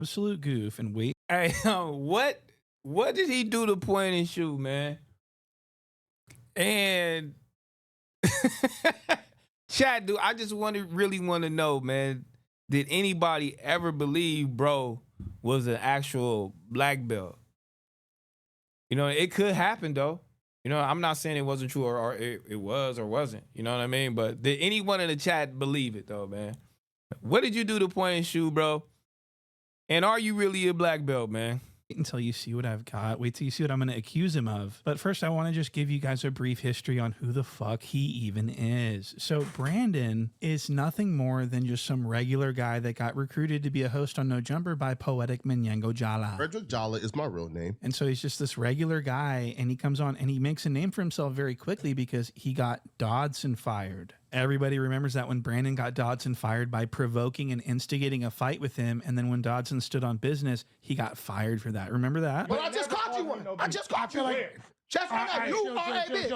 absolute goof and wait. Hey, what did he do to point and shoot, man? And chat, dude, I just really want to know, man. Did anybody ever believe bro was an actual black belt? You know, it could happen though. You know, I'm not saying it wasn't true or it was or wasn't. You know what I mean? But did anyone in the chat believe it though, man? What did you do to point and shoot, bro? And are you really a black belt, man? Until you see what I've got. Wait till you see what I'm going to accuse him of. But first, I want to just give you guys a brief history on who the fuck he even is. So Brandon is nothing more than just some regular guy that got recruited to be a host on Nojumper by Poetic Menyengo Jala. Frederick Jala is my real name. And so he's just this regular guy, and he comes on and he makes a name for himself very quickly because he got Dodson fired. Everybody remembers that when Brandon got Dodson fired by provoking and instigating a fight with him, and then when Dodson stood on business, he got fired for that. Remember that? But I just caught you one. I just caught you one. Just for that, you are a bitch.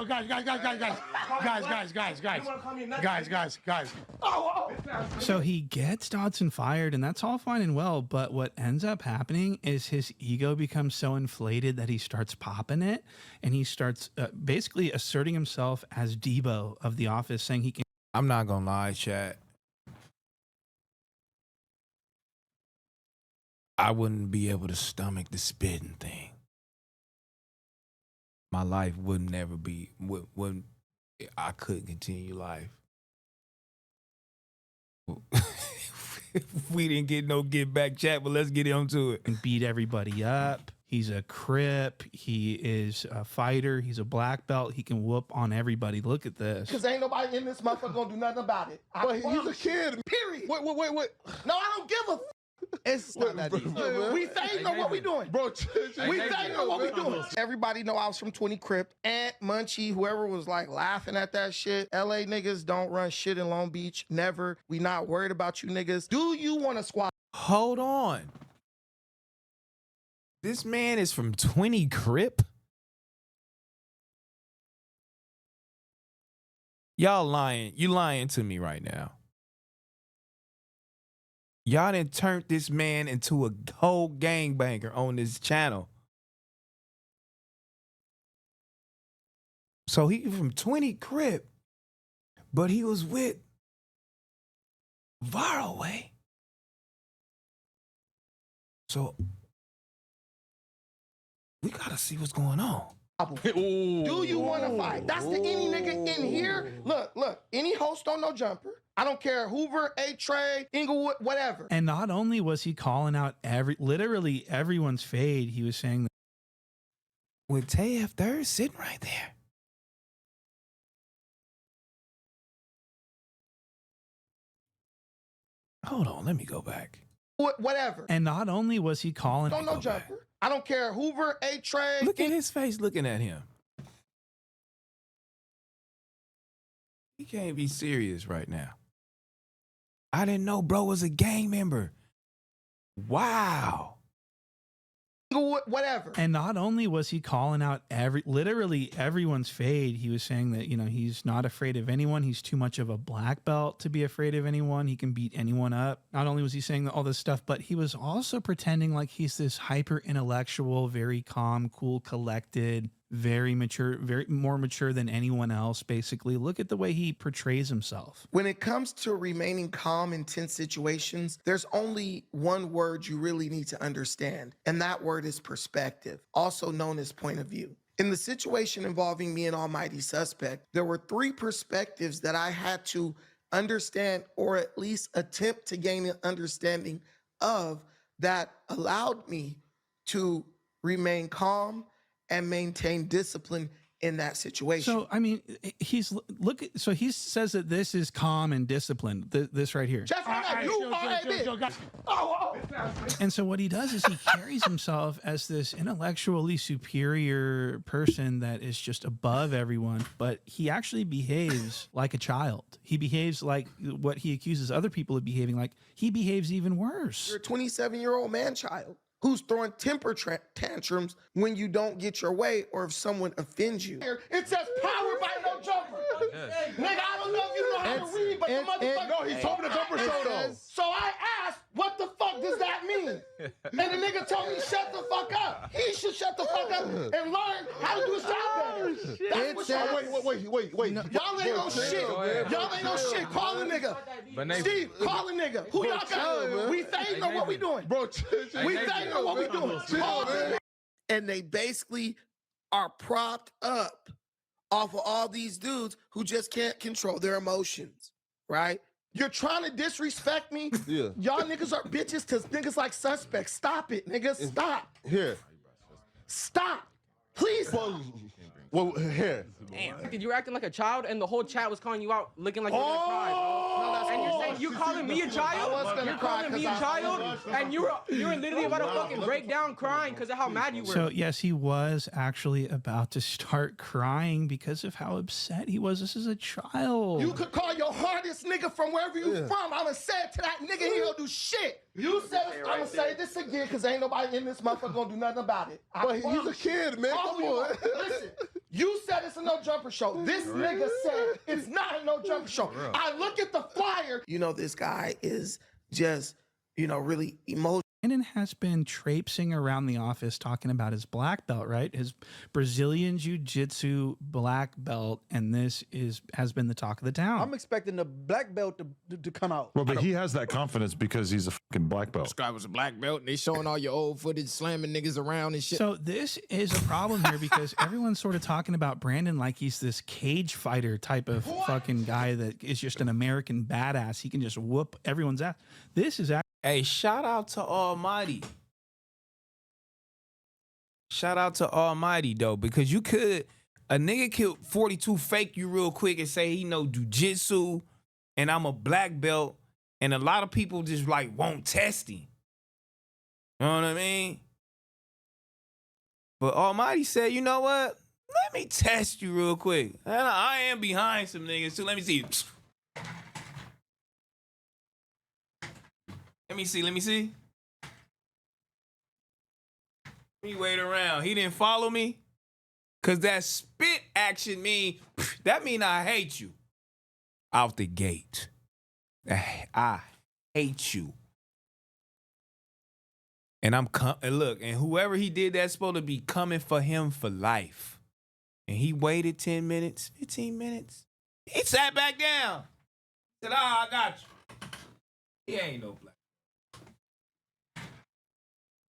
Guys. So he gets Dodson fired, and that's all fine and well, but what ends up happening is his ego becomes so inflated that he starts popping it, and he starts basically asserting himself as Debo of The Office, saying he can. I'm not gonna lie, chat. I wouldn't be able to stomach the spitting thing. My life would never be, wouldn't, I couldn't continue life. We didn't get no get back chat, but let's get into it. And beat everybody up. He's a Crip. He is a fighter. He's a black belt. He can whoop on everybody. Look at this. Because ain't nobody in this motherfucker gonna do nothing about it. But he's a kid. Period. Wait. No, I don't give a It's not that easy. We think know what we doing. Bro, We think know what we doing. Everybody know I was from 20 Crip. Ant, Munchie, whoever was like laughing at that shit. LA niggas don't run shit in Long Beach. Never. We not worried about you niggas. Do you want to squat? Hold on. This man is from 20 Crip? Y'all lying. You lying to me right now. Y'all done turned this man into a whole gangbanger on this channel. So he from 20 Crip, but he was with Varaway. So we gotta see what's going on. Do you want to fight? That's the any nigga in here. Look, any host on Nojumper. I don't care, Hoover, A-Trey, Inglewood, whatever. And not only was he calling out literally everyone's fade, he was saying that with TF3 sitting right there. Hold on, let me go back. Whatever. And not only was he calling on Nojumper. I don't care, Hoover, A-Trey. Look at his face looking at him. He can't be serious right now. I didn't know bro was a gang member. Wow. Whatever. And not only was he calling out literally everyone's fade, he was saying that, you know, he's not afraid of anyone. He's too much of a black belt to be afraid of anyone. He can beat anyone up. Not only was he saying all this stuff, but he was also pretending like he's this hyper intellectual, very calm, cool, collected, very mature, very more mature than anyone else. Basically, look at the way he portrays himself. When it comes to remaining calm in tense situations, there's only one word you really need to understand, and that word is perspective, also known as point of view. In the situation involving me and Almighty Suspect, there were 3 perspectives that I had to understand, or at least attempt to gain an understanding of, that allowed me to remain calm and maintain discipline in that situation. So, I mean, so he says that this is calm and disciplined, this right here. Just like you are a bitch. And so what he does is he carries himself as this intellectually superior person that is just above everyone, but he actually behaves like a child. He behaves like what he accuses other people of behaving like. He behaves even worse. You're a 27-year-old man-child who's throwing temper tantrums when you don't get your way or if someone offends you. It says powered by Nojumper. Yes. Nigga, I don't know if you know how to read, but the motherfucker... No, he's hoping the Jumper show though. So I asked, What the fuck does that mean? And the nigga told me, shut the fuck up. He should shut the fuck up and learn how to do his job better. That's what y'all... Wait. Y'all ain't no shit. Y'all ain't no shit. Call a nigga. Steve, call a nigga. Who y'all got? We fading or what we doing? Bro, We fading or what we doing? Call a nigga. And they basically are propped up off of all these dudes who just can't control their emotions, right? You're trying to disrespect me? Yeah. Y'all niggas are bitches to niggas like suspects. Stop it, niggas. Stop. Here. Stop. Please. Well, here. Damn. You were acting like a child, and the whole chat was calling you out, looking like you were gonna cry, bro. And you're saying you calling me a child? You're calling me a child, and you were literally about to fucking break down crying because of how mad you were. So yes, he was actually about to start crying because of how upset he was. This is a child. You could call your hardest nigga from wherever you from. I'ma say it to that nigga, he don't do shit. You said it, I'ma say this again, because ain't nobody in this motherfucker gonna do nothing about it. But he's a kid, man. Come on. Listen, you said it's a no-jumper show. This nigga said it's not a no-jumper show. I look at the flyer. You know, this guy is just, really emotional. Brandon has been traipsing around the office talking about his black belt, right? His Brazilian Jiu-Jitsu black belt, and this has been the talk of the town. I'm expecting the black belt to come out. Well, but he has that confidence because he's a fucking black belt. This guy was a black belt, and they showing all your old footage, slamming niggas around and shit. So this is a problem here because everyone's sort of talking about Brandon like he's this cage fighter type of fucking guy that is just an American badass. He can just whoop everyone's ass. This is actually... Hey, shout out to Almighty. Shout out to Almighty, though, because a nigga could 42 fake you real quick and say he know jiu-jitsu and I'm a black belt, and a lot of people just won't test him. You know what I mean? But Almighty said, you know what? Let me test you real quick. And I am behind some niggas too. Let me see. Let me see. Let me wait around. He didn't follow me? Because that spit action mean I hate you. Out the gate. I hate you. And and whoever he did that's supposed to be coming for him for life. And he waited 10 minutes, 15 minutes. He sat back down. Said, I got you. He ain't no black.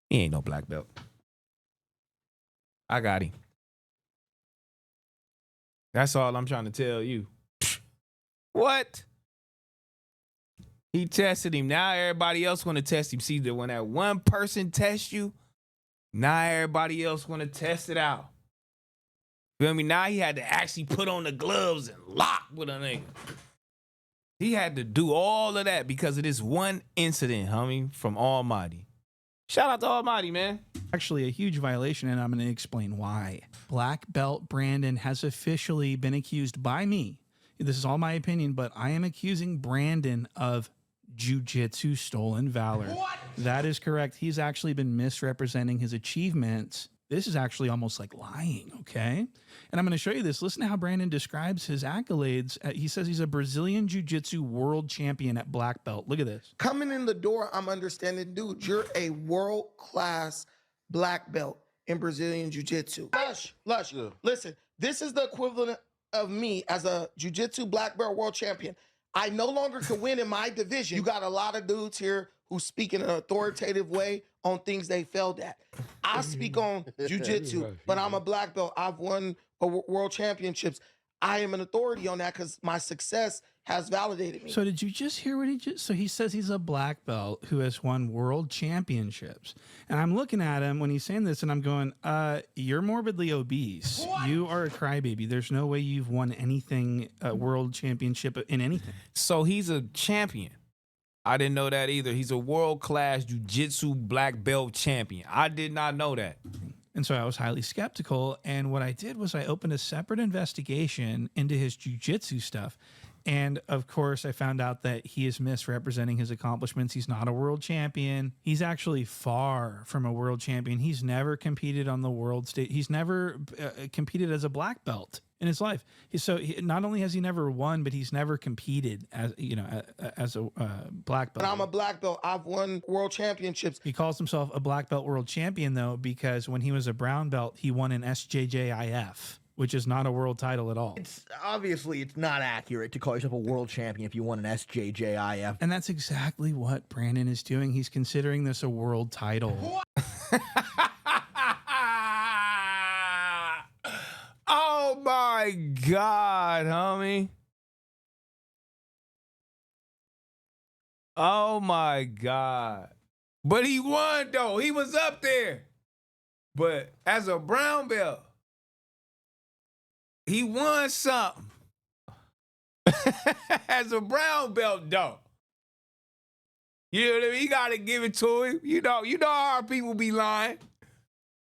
He ain't no black belt. I got him. That's all I'm trying to tell you. What? He tested him. Now everybody else want to test him. See, that when that one person tests you, now everybody else want to test it out. Feel me? Now he had to actually put on the gloves and lock with a nigga. He had to do all of that because of this one incident, homie, from Almighty. Shout out to Almighty, man. Actually a huge violation, and I'm going to explain why. Black belt Brandon has officially been accused by me. This is all my opinion, but I am accusing Brandon of Jiu-Jitsu stolen valor. What? That is correct. He's actually been misrepresenting his achievements. This is actually almost like lying, okay? And I'm going to show you this. Listen to how Brandon describes his accolades. He says he's a Brazilian Jiu-Jitsu world champion at black belt. Look at this. Coming in the door, I'm understanding, dude, you're a world-class black belt in Brazilian Jiu-Jitsu. Lush, listen, this is the equivalent of me as a Jiu-Jitsu black belt world champion. I no longer can win in my division. You got a lot of dudes here who speak in an authoritative way on things they failed at. I speak on jiu-jitsu, but I'm a black belt. I've won world championships. I am an authority on that because my success has validated me. So did you just hear what he just... So he says he's a black belt who has won world championships. And I'm looking at him when he's saying this and I'm going, you're morbidly obese. What? You are a crybaby. There's no way you've won anything, world championship in anything. So he's a champion. I didn't know that either. He's a world-class jiu-jitsu black belt champion. I did not know that. And so I was highly skeptical. And what I did was I opened a separate investigation into his jiu-jitsu stuff. And of course, I found out that he is misrepresenting his accomplishments. He's not a world champion. He's actually far from a world champion. He's never competed on the world stage. He's never competed as a black belt in his life. Not only has he never won, but he's never competed as as a black belt. And I'm a black belt. I've won world championships. He calls himself a black belt world champion though, because when he was a brown belt, he won an SJJIF, which is not a world title at all. It's obviously it's not accurate to call yourself a world champion if you won an SJJIF. And that's exactly what Brandon is doing. He's considering this a world title. Oh my God, homie. Oh my God. But he won though. He was up there. But as a brown belt, he won something. As a brown belt, though. You know what I mean? You gotta give it to him. You know how our people be lying.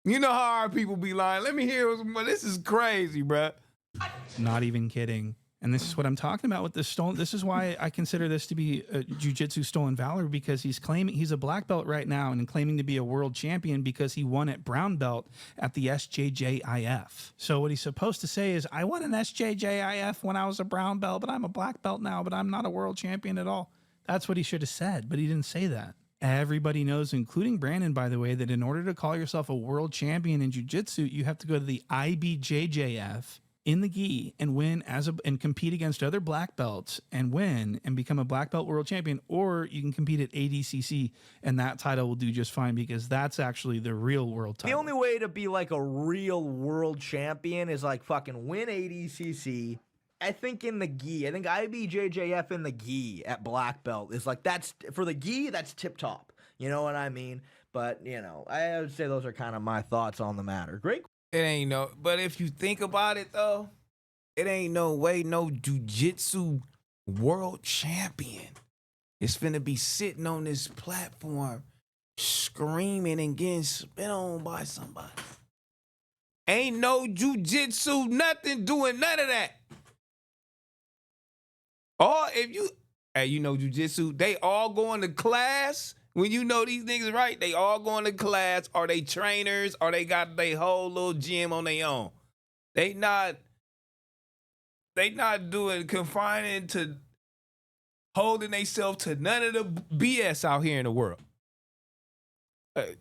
You know how our people be lying. Let me hear what this is crazy, bruh. Not even kidding. And this is what I'm talking about with this stolen. This is why I consider this to be a jiu-jitsu stolen valor, because he's claiming he's a black belt right now and claiming to be a world champion because he won at brown belt at the SJJIF. So what he's supposed to say is, I won an SJJIF when I was a brown belt, but I'm a black belt now, but I'm not a world champion at all. That's what he should have said, but he didn't say that. Everybody knows, including Brandon, by the way, that in order to call yourself a world champion in jiu-jitsu, you have to go to the IBJJF in the gi and win and compete against other black belts and win and become a black belt world champion, or you can compete at ADCC and that title will do just fine, because that's actually the real world title. The only way to be like a real world champion is like fucking win ADCC. I think in the gi, I think IBJJF in the gi at black belt is like, that's for the gi, that's tip top. You know what I mean? But I would say those are kind of my thoughts on the matter. Great. It ain't no, but if you think about it though, it ain't no way no jiu-jitsu world champion is finna be sitting on this platform screaming and getting spit on by somebody. Ain't no jiu-jitsu, nothing doing none of that. Or if you jiu-jitsu, they all going to class. When you know these niggas, right, they all going to class, or they trainers, or they got their whole little gym on their own. They not doing confining to holding themselves to none of the BS out here in the world.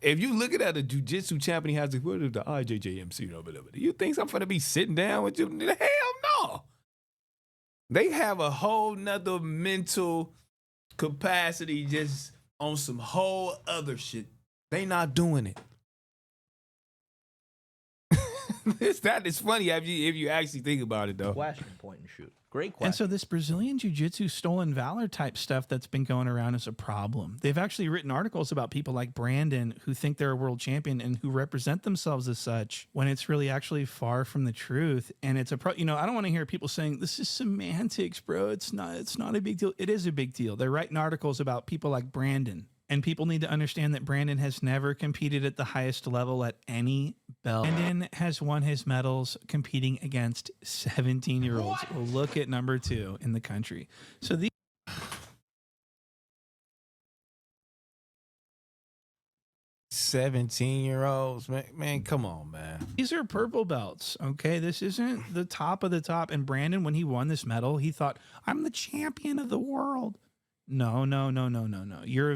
If you looking at a jiu-jitsu champion, he has the IJJMC, do you think I'm finna be sitting down with you? Hell no. They have a whole nother mental capacity just on some whole other shit. They not doing it. That is funny if you actually think about it, though. Question, point and shoot. Great question. And so this Brazilian jiu-jitsu stolen valor type stuff that's been going around is a problem. They've actually written articles about people like Brandon who think they're a world champion and who represent themselves as such, when it's really actually far from the truth. And it's I don't want to hear people saying this is semantics, bro. It's not a big deal. It is a big deal. They're writing articles about people like Brandon. And people need to understand that Brandon has never competed at the highest level at any belt. Brandon has won his medals competing against 17-year-olds. Well, look at number 2 in the country. So these 17-year-olds, man, come on, man. These are purple belts, okay? This isn't the top of the top. And Brandon, when he won this medal, he thought, I'm the champion of the world. No. You're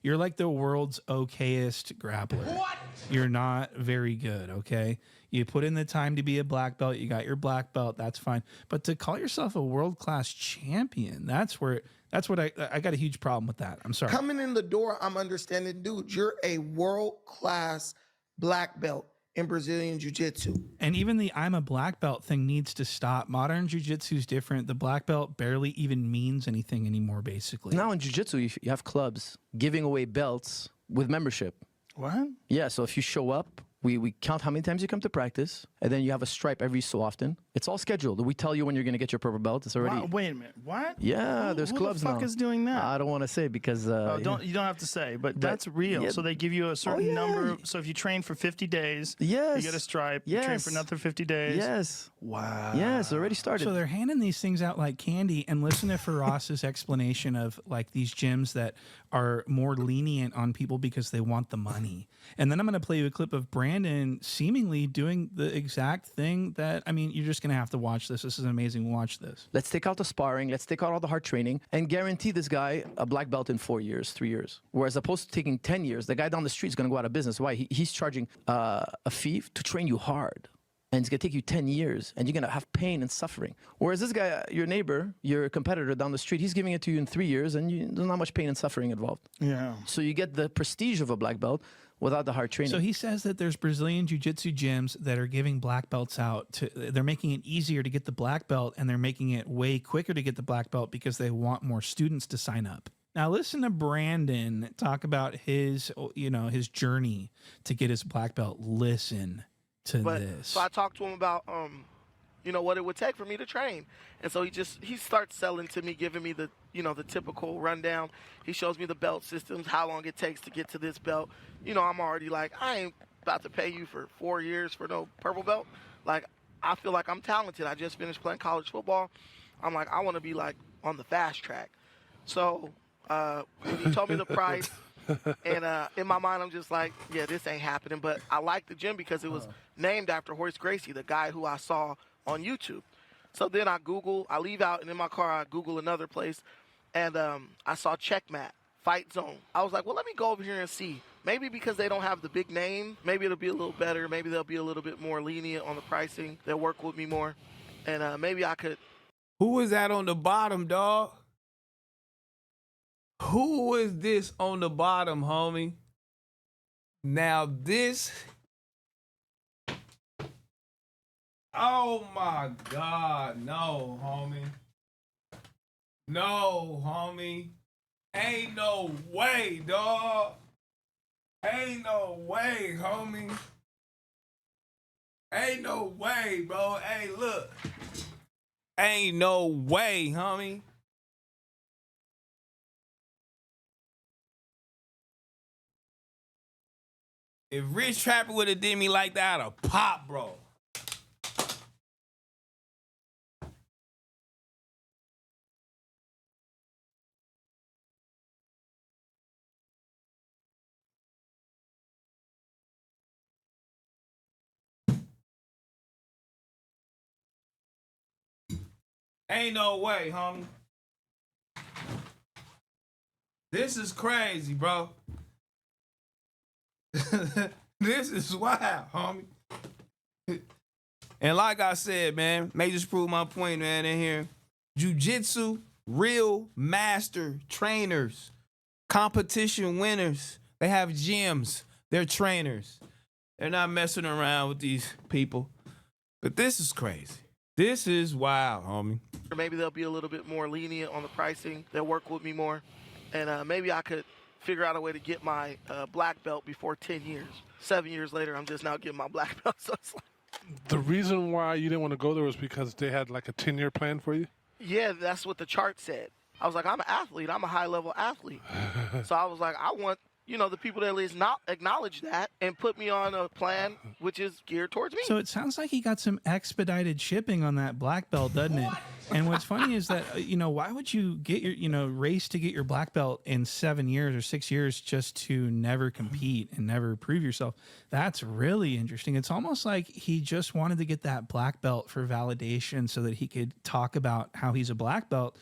you're like the world's okayest grappler. What? You're not very good, okay? You put in the time to be a black belt. You got your black belt. That's fine. But to call yourself a world-class champion, that's what I got a huge problem with that. I'm sorry. Coming in the door, I'm understanding, dude, you're a world-class black belt in Brazilian Jiu-Jitsu. And even the I'm a black belt thing needs to stop. Modern Jiu-Jitsu is different. The black belt barely even means anything anymore, basically. Now in Jiu-Jitsu, you have clubs giving away belts with membership. What? Yeah, so if you show up We count how many times you come to practice, and then you have a stripe every so often. It's all scheduled. We tell you when you're going to get your purple belt. It's already. Wow, wait a minute. What? Yeah, there's clubs now. Who the fuck is doing that? I don't want to say because. You don't have to say, but that's real. yeah. So they give you a certain number. So if you train for 50 days, yes, you get a stripe. You train for another 50 days. Yes. Wow. Yes, already started. So they're handing these things out like candy. And listen to Faraz's explanation of like these gyms that are more lenient on people because they want the money. And then I'm going to play you a clip of Brandon seemingly doing the exact thing that, I mean, you're just going to have to watch this. This is amazing. Watch this. Let's take out the sparring. Let's take out all the hard training and guarantee this guy a black belt in 4 years, 3 years. Whereas opposed to taking 10 years, the guy down the street is going to go out of business. Why? He's charging a fee to train you hard. And it's going to take you 10 years, and you're going to have pain and suffering. Whereas this guy, your neighbor, your competitor down the street, he's giving it to you in 3 years, and there's not much pain and suffering involved. Yeah. So you get the prestige of a black belt without the hard training. So he says that there's Brazilian jiu-jitsu gyms that are giving black belts out. They're making it easier to get the black belt, and they're making it way quicker to get the black belt because they want more students to sign up. Now listen to Brandon talk about his journey to get his black belt. Listen to this. So I talked to him about, what it would take for me to train. And so he starts selling to me, giving me the typical rundown. He shows me the belt systems, how long it takes to get to this belt. I'm already like, I ain't about to pay you for 4 years for no purple belt. Like, I feel like I'm talented. I just finished playing college football. I'm like, I want to be like on the fast track. So when he told me the price, and in my mind, I'm just like, yeah, this ain't happening. But I like the gym because it was named after Horace Gracie, the guy who I saw on YouTube. So then I leave out, and in my car, I Google another place, and I saw Checkmat, Fight Zone. I was like, well, let me go over here and see. Maybe because they don't have the big name, maybe it'll be a little better. Maybe they'll be a little bit more lenient on the pricing. They'll work with me more. And maybe I could. Who is that on the bottom, dog? Who is this on the bottom, homie? Now this. Oh my God, no, homie. No, homie. Ain't no way, dog. Ain't no way, homie. Ain't no way, bro. Hey, look. Ain't no way, homie. If Rich Trapper would have did me like that, I'd have popped, bro. Ain't no way, homie. This is crazy, bro. This is wild, homie. And like I said, man, may just prove my point, man, in here. Jiu-jitsu, real master trainers, competition winners. They have gyms. They're trainers. They're not messing around with these people. But this is crazy. This is wild, homie. Or maybe they'll be a little bit more lenient on the pricing. They'll work with me more. And maybe I could figure out a way to get my black belt before 10 years. 7 years later, I'm just now getting my black belt. So it's like, The reason why you didn't want to go there was because they had like a 10-year plan for you? yeah, that's what the chart said. I was like, I'm an athlete. I'm a high-level athlete. So I was like, I want, the people that at least not acknowledge that and put me on a plan which is geared towards me. So it sounds like he got some expedited shipping on that black belt, doesn't it? And what's funny is that, why would you get your, race to get your black belt in 7 years or 6 years just to never compete and never prove yourself? That's really interesting. It's almost like he just wanted to get that black belt for validation so that he could talk about how he's a black belt.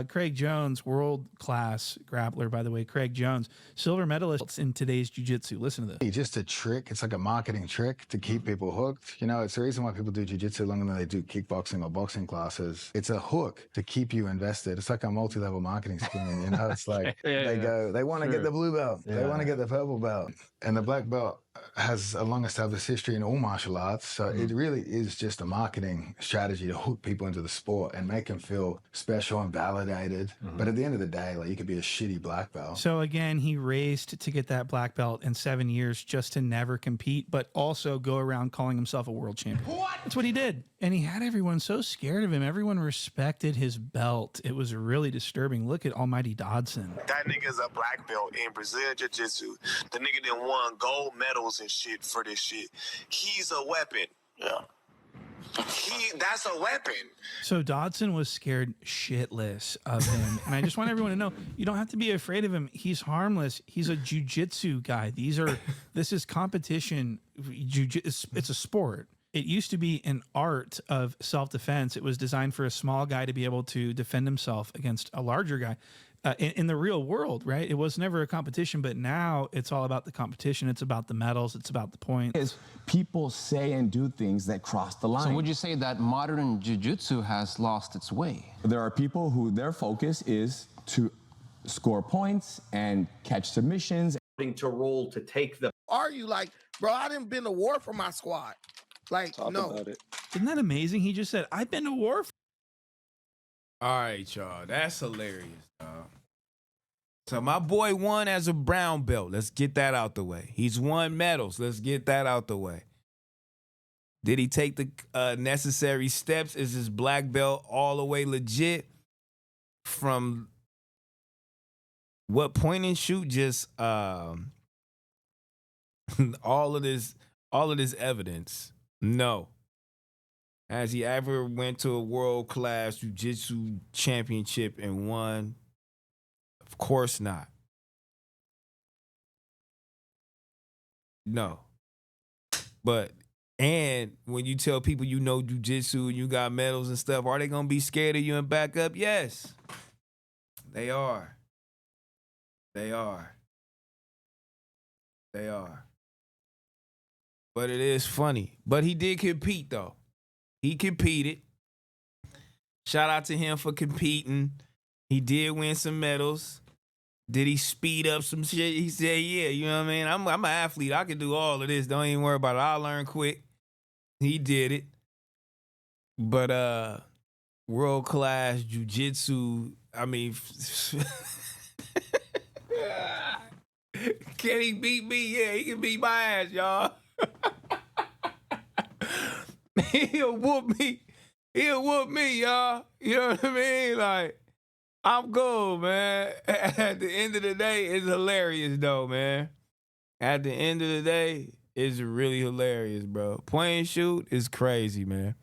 Craig Jones, world-class grappler, by the way, Craig Jones, silver medalist in today's jiu-jitsu. Listen to this. It's just a trick. It's like a marketing trick to keep people hooked. It's the reason why people do jiu-jitsu longer than they do kickboxing or boxing classes. because it's a hook to keep you invested. It's like a multi-level marketing scheme, you know? It's like they want to get the blue belt, they want to get the purple belt. And the black belt has a long established history in all martial arts. So it really is just a marketing strategy to hook people into the sport and make them feel special and validated. But at the end of the day, like, you could be a shitty black belt. So again, he raced to get that black belt in 7 years just to never compete, but also go around calling himself a world champion. That's what he did. And he had everyone so scared of him. Everyone respected his belt. It was really disturbing. Look at Almighty Dodson. That nigga's a black belt in Brazilian Jiu-Jitsu. The nigga done won gold medals and shit for this shit. He's a weapon. Yeah. That's a weapon. So Dodson was scared shitless of him. And I just want everyone to know, you don't have to be afraid of him. He's harmless. He's a jiu-jitsu guy. This is competition. It's a sport. It used to be an art of self-defense. It was designed for a small guy to be able to defend himself against a larger guy. In the real world, right? It was never a competition, but now it's all about the competition. It's about the medals. It's about the points. People say and do things that cross the line. So would you say that modern jiu-jitsu has lost its way? There are people who their focus is to score points and catch submissions. To roll to take the. Are you like, bro, I didn't been to war for my squad. Like, no. Isn't that amazing? He just said, I've been to war. All right, y'all. That's hilarious, dog. So my boy won as a brown belt. Let's get that out the way. He's won medals. Let's get that out the way. Did he take the necessary steps? Is his black belt all the way legit? From what point and shoot? Just all of this evidence. No. Has he ever went to a world-class jiu-jitsu championship and won? Of course not. No. And when you tell people you know jiu-jitsu and you got medals and stuff, are they going to be scared of you and back up? Yes. They are. They are. They are. But it is funny. But he did compete, though. He competed. Shout out to him for competing. He did win some medals. Did he speed up some shit? He said, yeah, you know what I mean? I'm an athlete. I can do all of this. Don't even worry about it. I'll learn quick. He did it. But world-class jiu-jitsu, I mean, can he beat me? Yeah, he can beat my ass, y'all. He'll whoop me. He'll whoop me, y'all. You know what I mean? Like, I'm cool, man. At the end of the day, it's hilarious, though, man. At the end of the day, it's really hilarious, bro. Point and shoot is crazy, man.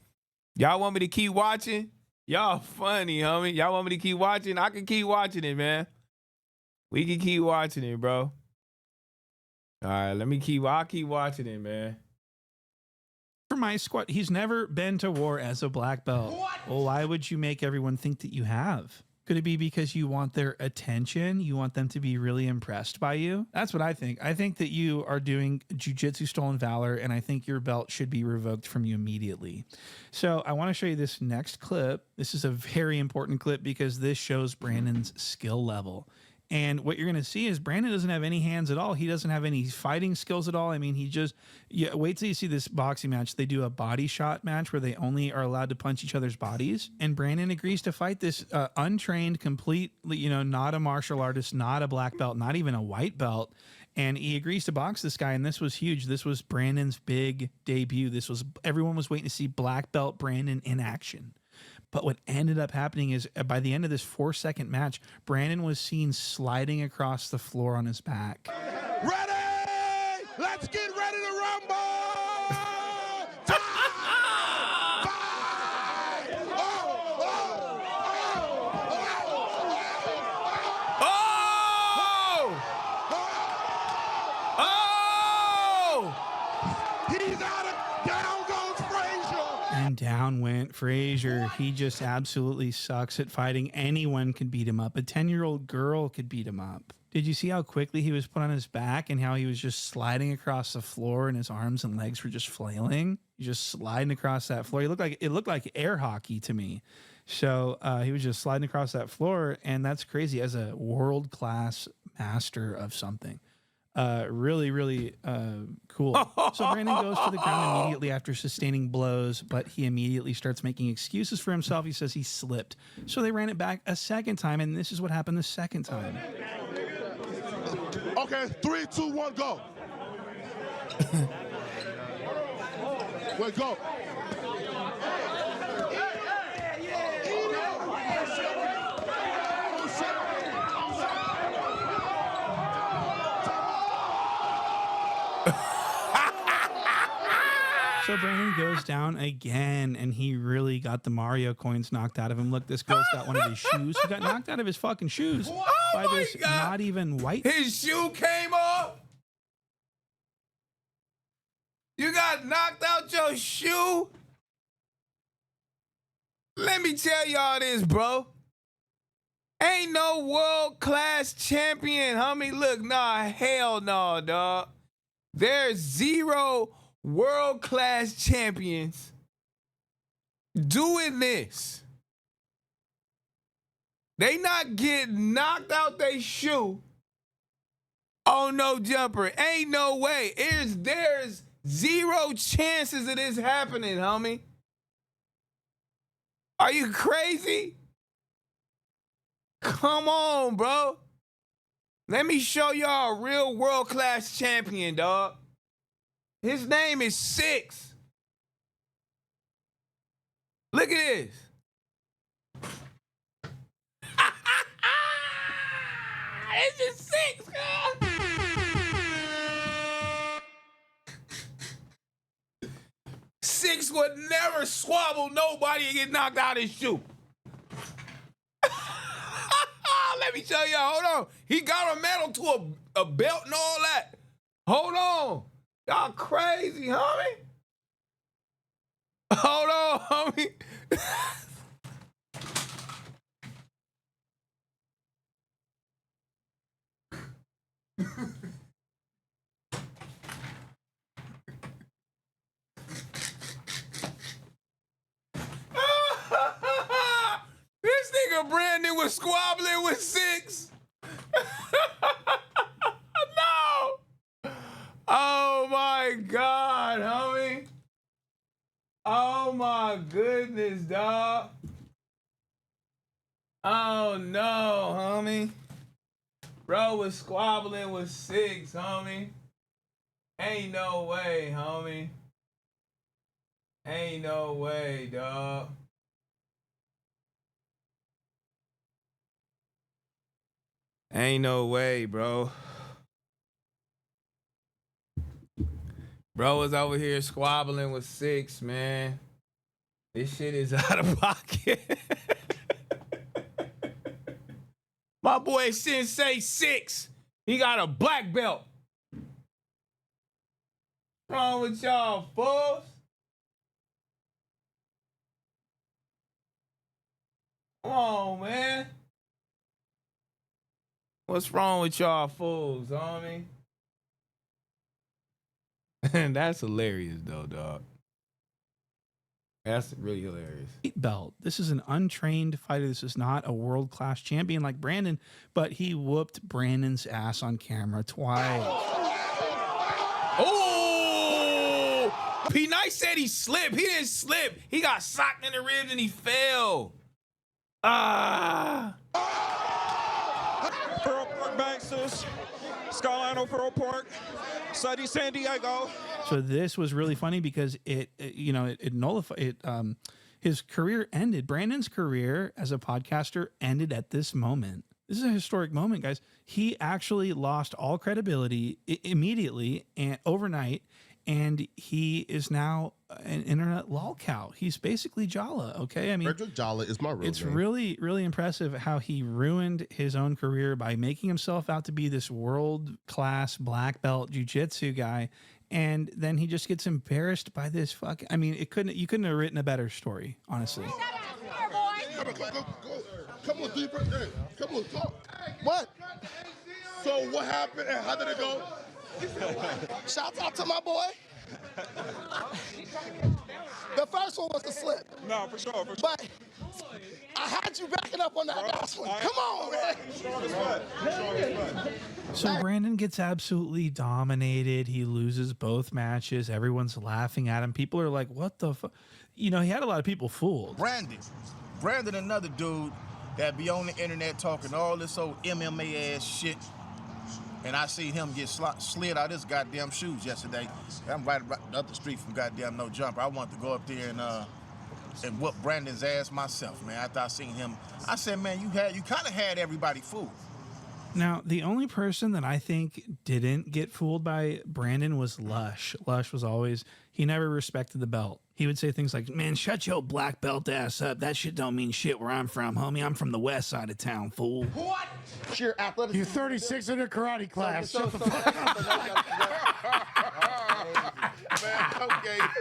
Y'all want me to keep watching? Y'all funny, homie. Y'all want me to keep watching? I can keep watching it, man. We can keep watching it, bro. All right, I'll keep watching it, man. For my squad, he's never been to war as a black belt. What? Well, why would you make everyone think that you have? Could it be because you want their attention? You want them to be really impressed by you? That's what I think. I think that you are doing jiu-jitsu stolen valor, and I think your belt should be revoked from you immediately. So I want to show you this next clip. This is a very important clip because this shows Brandon's skill level. And what you're going to see is Brandon doesn't have any hands at all. He doesn't have any fighting skills at all. I mean, wait till you see this boxing match. They do a body shot match where they only are allowed to punch each other's bodies. And Brandon agrees to fight this untrained, completely, not a martial artist, not a black belt, not even a white belt. And he agrees to box this guy. And this was huge. This was Brandon's big debut. Everyone was waiting to see black belt Brandon in action. But what ended up happening is by the end of this 4-second match, Brandon was seen sliding across the floor on his back. Ready? Let's get ready to rumble! He's out of down goes Frazier! And down went Frazier. He just absolutely sucks at fighting. Anyone could beat him up. A 10-year-old girl could beat him up. Did you see how quickly he was put on his back and how he was just sliding across the floor and his arms and legs were just flailing? He's just sliding across that floor. It looked like air hockey to me. So he was just sliding across that floor, and that's crazy as a world-class master of something. Really, really cool. So Brandon goes to the ground immediately after sustaining blows, but he immediately starts making excuses for himself. He says he slipped. So they ran it back a second time, and this is what happened the second time. Okay, 3, 2, 1, go. Wait, go. So Brandon goes down again, and he really got the Mario coins knocked out of him. Look, this girl's got one of his shoes. He got knocked out of his fucking shoes by this not even white. His shoe came off? You got knocked out your shoe? Let me tell y'all this, bro. Ain't no world-class champion, homie. Look, nah, hell no, dog. There's 0 world-class champions doing this. They not getting knocked out they shoe on Nojumper. Ain't no way. There's 0 chances of this happening, homie. Are you crazy? Come on, bro. Let me show y'all a real world-class champion, dog. His name is Six. Look at this. It's just Six, girl. Six would never swabble nobody and get knocked out his shoe. Let me show y'all. Hold on. He got a medal to a belt and all that. Hold on. Y'all crazy, homie. Hold on, homie. This nigga Brandon was squabbling with Six. No. Oh my God, homie. Oh my goodness, dog. Oh no, homie. Bro was squabbling with Six, homie. Ain't no way, homie. Ain't no way, dog. Ain't no way, bro. Bro was over here squabbling with Six, man. This shit is out of pocket. My boy Sensei Six, he got a black belt. What's wrong with y'all, fools? Come on, man. What's wrong with y'all fools, homie? That's hilarious, though, dog. That's really hilarious. Belt. This is an untrained fighter. This is not a world-class champion like Brandon, but he whooped Brandon's ass on camera twice. Oh! P-Nice said he slipped. He didn't slip. He got socked in the ribs and he fell. Ah. Pearl Pork Baxters, Scarlino Pearl Pork, Sunny San Diego. So this was really funny because it nullified his career ended. Brandon's career as a podcaster ended at this moment. This is a historic moment, guys. He actually lost all credibility immediately and overnight, and he is now an internet lolcow. He's basically Jala, okay? I mean, Frederick Jala is my real it's name. really, really impressive how he ruined his own career by making himself out to be this world-class black belt jiu-jitsu guy, and then he just gets embarrassed by this fucking... I mean, you couldn't have written a better story, honestly. Come on, deeper. Hey, come on, talk. What? So what happened and how did it go? Shout out to my boy. The first one was the slip. No, for sure. But I had you backing up on that last one. Come on, man. So Brandon gets absolutely dominated. He loses both matches. Everyone's laughing at him. People are like, what the fuck? You know, he had a lot of people fooled. Brandon, another dude that be on the internet talking all this old MMA ass shit. And I see him get slid out of his goddamn shoes yesterday. I'm right up the street from goddamn Nojumper. I wanted to go up there and whoop Brandon's ass myself, man. After I seen him, I said, man, you kind of had everybody fooled. Now, the only person that I think didn't get fooled by Brandon was Lush. Lush was always, he never respected the belt. He would say things like, man, shut your black belt ass up. That shit don't mean shit where I'm from, homie. I'm from the west side of town, fool. What? Sheer athleticism. You're 36 in a karate class. Shut the fuck up.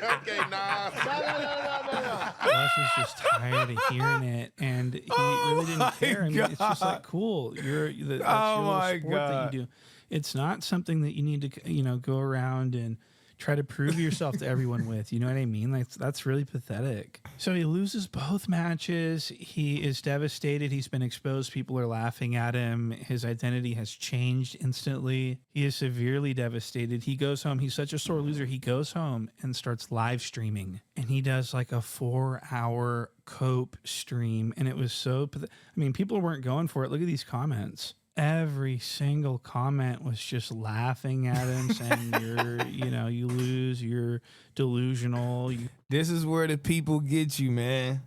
Okay, nah. No. Lush was just tired of hearing it, and he really didn't care. I mean, it's just like, cool. That's your little sport that you do. It's not something that you need to, you know, go around and try to prove yourself to everyone with. You know what I mean? Like, that's really pathetic. So he loses both matches. He is devastated. He's been exposed. People are laughing at him. His identity has changed instantly. He is severely devastated. He goes home. He's such a sore loser. He goes home and starts live streaming. And he does like a 4-hour cope stream. And it was so, I mean, people weren't going for it. Look at these comments. Every single comment was just laughing at him, saying you're, you know, you lose, you're delusional. This is where the people get you, man.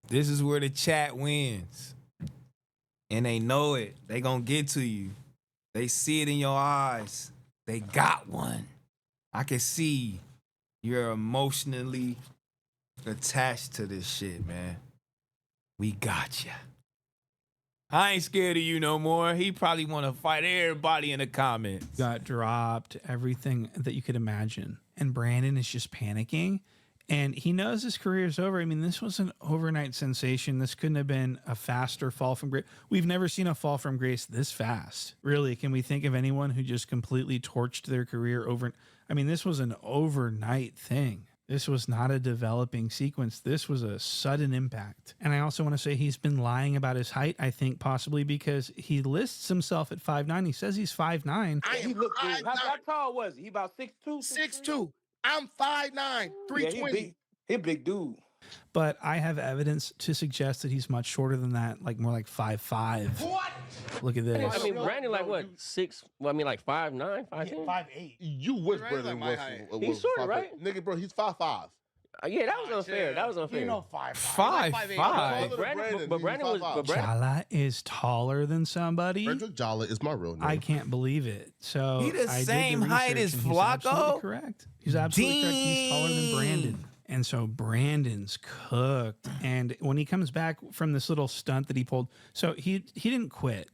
This is where the chat wins. And they know it. They gonna get to you. They see it in your eyes. They got one. I can see you're emotionally attached to this shit, man. We got you. I ain't scared of you no more. He probably want to fight everybody in the comments. Got dropped, everything that you could imagine. And Brandon is just panicking. And he knows his career is over. I mean, this was an overnight sensation. This couldn't have been a faster fall from grace. We've never seen a fall from grace this fast. Really, can we think of anyone who just completely torched their career over? I mean, this was an overnight thing. This was not a developing sequence. This was a sudden impact. And I also want to say he's been lying about his height, I think possibly because he lists himself at 5'9". He says he's 5'9". He looked good. How tall was he? He about 6'2"? 6'2". I'm 5'9", 320. Yeah, he a big dude. But I have evidence to suggest that he's much shorter than that, like more like 5'5". What? Look at this. I mean, Brandon like what? 6? Well, I mean like 5'9", 5'10". 5'8". You wish Brandon was He's shorter, right? Nigga, bro, he's 5'5". Yeah, that was unfair. That was unfair. You know 5'5". 5'5". But Brandon was. Jala is taller than somebody. Frederick Jala is my real name. I can't believe it. So He the I did same height research, as and he's absolutely Flacco? correct. He's absolutely correct. He's taller than Brandon. And so Brandon's cooked. And when he comes back from this little stunt that he pulled, so he didn't quit.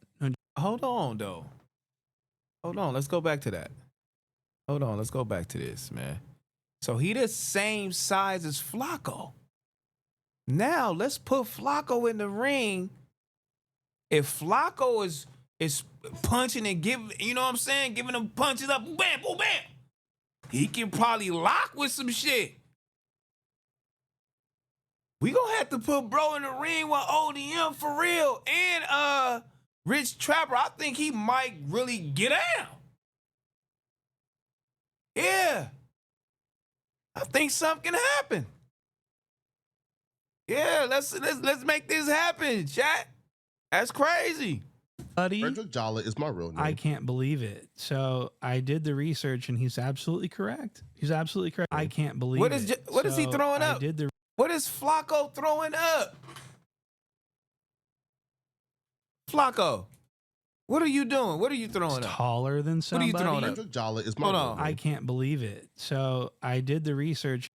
Hold on, though. Hold on. Let's go back to that. Hold on. Let's go back to this, man. So he the same size as Flacco. Now let's put Flacco in the ring. If Flacco is punching and giving, you know what I'm saying, giving him punches up, bam, boom, bam, he can probably lock with some shit. We gonna have to put bro in the ring with ODM for real. And Rich Trapper, I think he might really get down. Yeah. I think something can happen. Yeah, let's make this happen, chat. That's crazy. Buddy, Frederick Jala is my real name. I can't believe it. So I did the research, and he's absolutely correct. He's absolutely correct. I can't believe What it. is he throwing up? I What is Flacco throwing up? Flacco, what are you doing? What are you throwing up? Taller than somebody. What are you throwing up? Frederick Jala is my Hold real on. name. I can't believe it. So I did the research.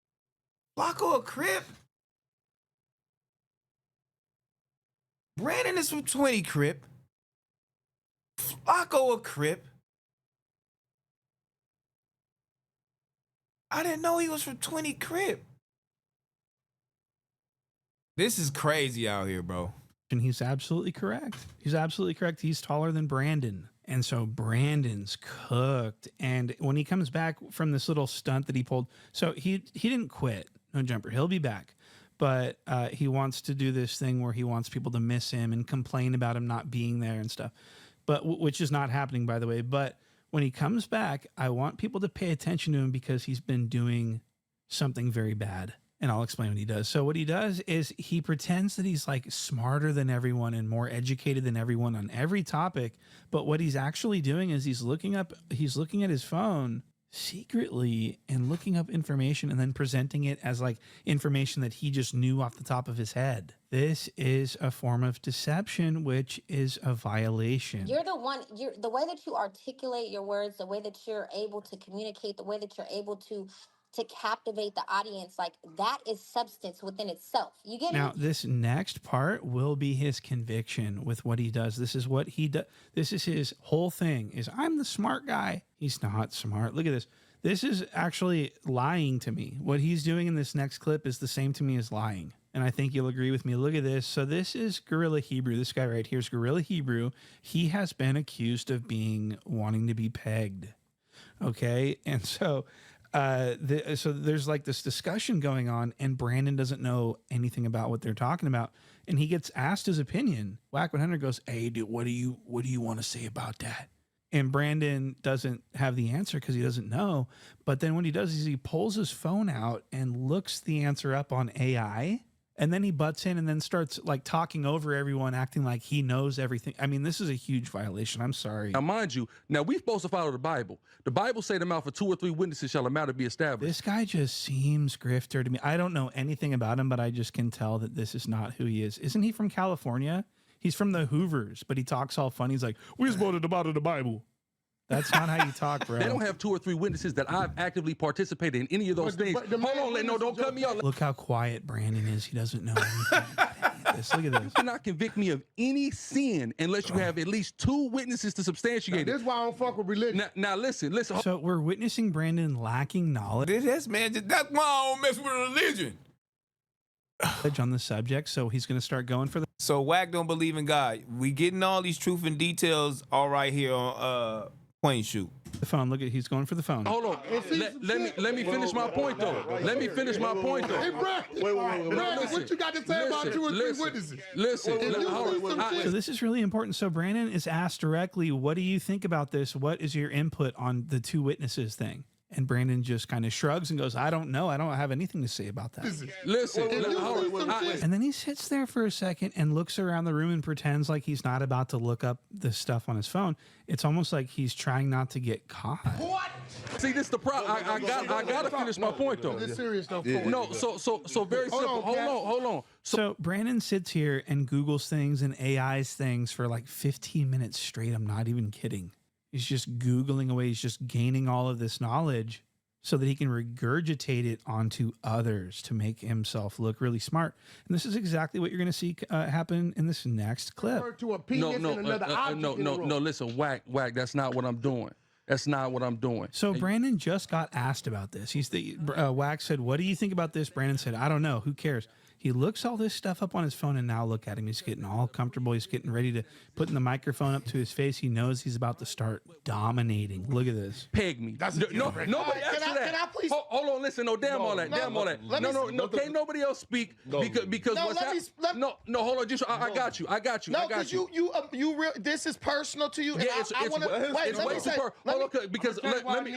Flacco a Crip? Brandon is from 20 Crip. Flacco a Crip. I didn't know he was from 20 Crip. This is crazy out here, bro. And he's absolutely correct. He's absolutely correct. He's taller than Brandon. And so Brandon's cooked. And when he comes back from this little stunt that he pulled, so he didn't quit. Nojumper. He'll be back. but he wants to do this thing where he wants people to miss him and complain about him not being there and stuff, but which is not happening, by the way. But when he comes back, I want people to pay attention to him because he's been doing something very bad. And I'll explain what he does. So what he does is he pretends that he's like smarter than everyone and more educated than everyone on every topic. But what he's actually doing is he's looking at his phone secretly and looking up information and then presenting it as like information that he just knew off the top of his head. This is a form of deception, which is a violation. You're the way that you articulate your words, the way that you're able to communicate, the way that you're able to captivate the audience, like that is substance within itself. You get Now, it? this next part will be his conviction with what he does. This is what he does. This is his whole thing is I'm the smart guy. He's not smart. Look at this. This is actually lying to me. What he's doing in this next clip is the same to me as lying. And I think you'll agree with me. Look at this. So this is Gorilla Hebrew. This guy right here is Gorilla Hebrew. He has been accused of wanting to be pegged. Okay. And so so there's like this discussion going on and Brandon doesn't know anything about what they're talking about. And he gets asked his opinion. Whack 100 goes, hey, dude, what do you want to say about that? And Brandon doesn't have the answer because he doesn't know. But then what he does is he pulls his phone out and looks the answer up on AI. And then he butts in and then starts like talking over everyone, acting like he knows everything. I mean, this is a huge violation. I'm sorry. Now, mind you, now we're supposed to follow the Bible. The Bible say the mouth of 2 or 3 witnesses shall a matter be established. This guy just seems grifter to me. I don't know anything about him, but I just can tell that this is not who he is. Isn't he from California? He's from the Hoovers, but he talks all funny. He's like, we're supposed to about the Bible. That's not how you talk, bro. They don't have 2 or 3 witnesses that I've actively participated in any of those things. Hold on, don't cut me off. Look how quiet Brandon is. He doesn't know anything. Look at this. You cannot convict me of any sin unless you have at least 2 witnesses to substantiate it. This is why I don't fuck with religion. Now listen. So we're witnessing Brandon lacking knowledge. That's why I don't mess with religion. On the subject, so he's going to start going for the. So Wack don't believe in God. We getting all these truth and details all right here on Point and Shoot. The phone. Look at, he's going for the phone. Hold on. Let me finish my point though. Let me finish my point though. Hey, Brandon, what you got to say about 2 or 3 witnesses? Listen. So this is really important. So Brandon is asked directly, what do you think about this? What is your input on the 2 witnesses thing? And Brandon just kind of shrugs and goes, I don't know. I don't have anything to say about that. Listen. And then he sits there for a second and looks around the room and pretends like he's not about to look up this stuff on his phone. It's almost like he's trying not to get caught. What? See, this is the problem. I gotta finish my point though. This serious though. No, so very simple. Hold on. So Brandon sits here and Googles things and AIs things for like 15 minutes straight. I'm not even kidding. He's just Googling away. He's just gaining all of this knowledge so that he can regurgitate it onto others to make himself look really smart. And this is exactly what you're going to see happen in this next clip. No, listen, Whack, that's not what I'm doing. That's not what I'm doing. So Brandon just got asked about this. Whack said, what do you think about this? Brandon said, I don't know. Who cares? He looks all this stuff up on his phone, and now look at him. He's getting all comfortable. He's getting ready to put the microphone up to his face. He knows he's about to start dominating. Look at this. Peg me. Nobody asked that. Can I please? Hold on, listen. No, damn all that. No, can't nobody else speak because what's happening? No, hold on. Just I got you. No, because you real. This is personal to you. Yeah, it's way too personal. Hold on, because let me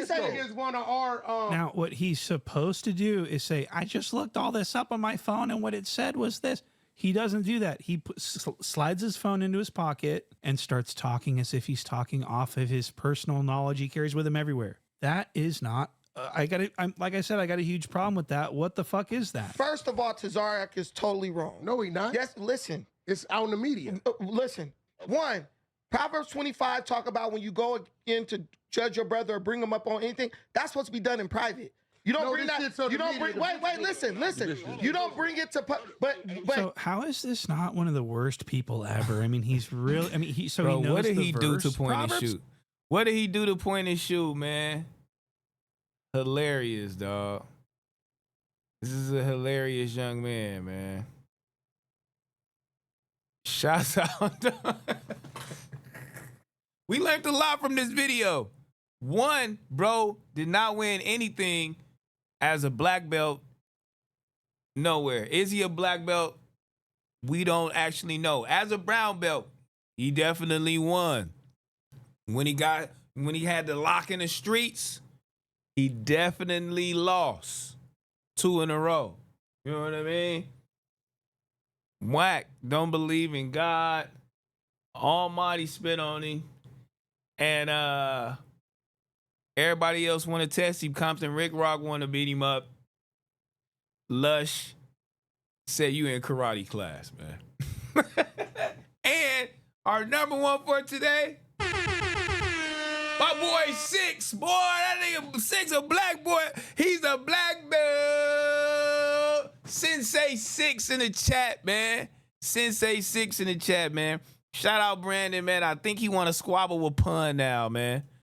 say this. Is one of our. Now, what he's supposed to do is say, I just looked all this up on my phone, and what it said was this. He doesn't do that. He slides his phone into his pocket and starts talking as if he's talking off of his personal knowledge he carries with him everywhere. That is not. Like I said, I got a huge problem with that. What the fuck is that? First of all, Tazariak is totally wrong. No, he not. Yes, listen. It's out in the media. Listen. One, Proverbs 25 talk about when you go in to judge your brother or bring him up on anything, that's supposed to be done in private. You don't bring that. You don't bring. Wait. Listen. You don't bring it to. But. So how is this not one of the worst people ever? I mean, he's really. I mean, he knows what did the he verse. do to point Proverbs? and shoot? What did he do to point and shoot, man? Hilarious, dog. This is a hilarious young man. Shouts out. We learned a lot from this video. One, bro did not win anything as a black belt Nowhere. Is he a black belt? We don't actually know. As a brown belt, he definitely won. When he had the lock in the streets, he definitely lost 2 in a row. You know what I mean? Whack, don't believe in God. Almighty spit on him. And everybody else want to test him. Compton Rick Rock want to beat him up. Lush said you in karate class, man. And our number 1 for today, my boy Six, boy, that nigga Six, a black boy. He's a black belt. Sensei Six in the chat, man. Sensei Six in the chat, man. Shout out Brandon, man. I think he want to squabble with Pun now, man.